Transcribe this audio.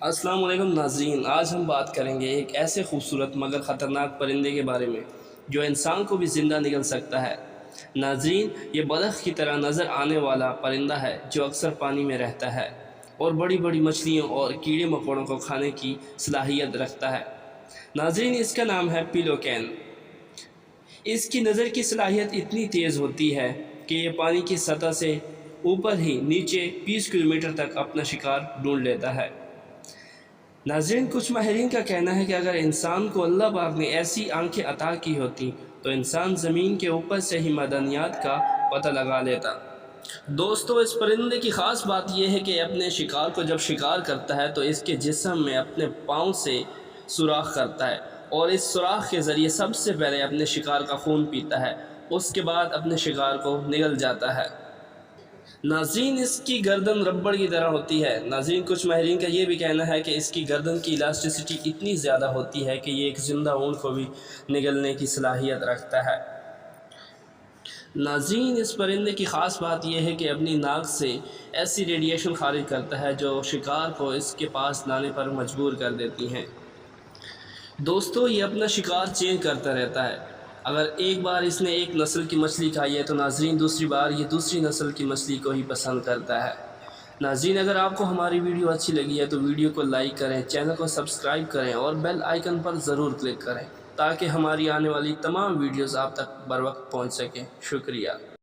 السلام علیکم ناظرین، آج ہم بات کریں گے ایک ایسے خوبصورت مگر خطرناک پرندے کے بارے میں جو انسان کو بھی زندہ نگل سکتا ہے۔ ناظرین، یہ بطخ کی طرح نظر آنے والا پرندہ ہے جو اکثر پانی میں رہتا ہے اور بڑی بڑی مچھلیوں اور کیڑے مکوڑوں کو کھانے کی صلاحیت رکھتا ہے۔ ناظرین، اس کا نام ہے پیلوکین۔ اس کی نظر کی صلاحیت اتنی تیز ہوتی ہے کہ یہ پانی کی سطح سے اوپر ہی نیچے 20 کلومیٹر تک اپنا شکار ڈھونڈ لیتا ہے۔ ناظرین، کچھ ماہرین کا کہنا ہے کہ اگر انسان کو اللہ پاک نے ایسی آنکھیں عطا کی ہوتی تو انسان زمین کے اوپر سے ہی معدنیات کا پتہ لگا لیتا۔ دوستو، اس پرندے کی خاص بات یہ ہے کہ اپنے شکار کو جب شکار کرتا ہے تو اس کے جسم میں اپنے پاؤں سے سوراخ کرتا ہے اور اس سوراخ کے ذریعے سب سے پہلے اپنے شکار کا خون پیتا ہے، اس کے بعد اپنے شکار کو نگل جاتا ہے۔ ناظرین، اس کی گردن ربڑ کی طرح ہوتی ہے۔ ناظرین، کچھ ماہرین کا یہ بھی کہنا ہے کہ اس کی گردن کی الاسٹیسٹی اتنی زیادہ ہوتی ہے کہ یہ ایک زندہ اونٹ کو بھی نگلنے کی صلاحیت رکھتا ہے۔ ناظرین، اس پرندے کی خاص بات یہ ہے کہ اپنی ناک سے ایسی ریڈیشن خارج کرتا ہے جو شکار کو اس کے پاس لانے پر مجبور کر دیتی ہیں۔ دوستو، یہ اپنا شکار چینج کرتا رہتا ہے۔ اگر ایک بار اس نے ایک نسل کی مچھلی کھائی ہے تو ناظرین دوسری بار یہ دوسری نسل کی مچھلی کو ہی پسند کرتا ہے۔ ناظرین، اگر آپ کو ہماری ویڈیو اچھی لگی ہے تو ویڈیو کو لائک کریں، چینل کو سبسکرائب کریں اور بیل آئیکن پر ضرور کلک کریں تاکہ ہماری آنے والی تمام ویڈیوز آپ تک بر وقت پہنچ سکیں۔ شکریہ۔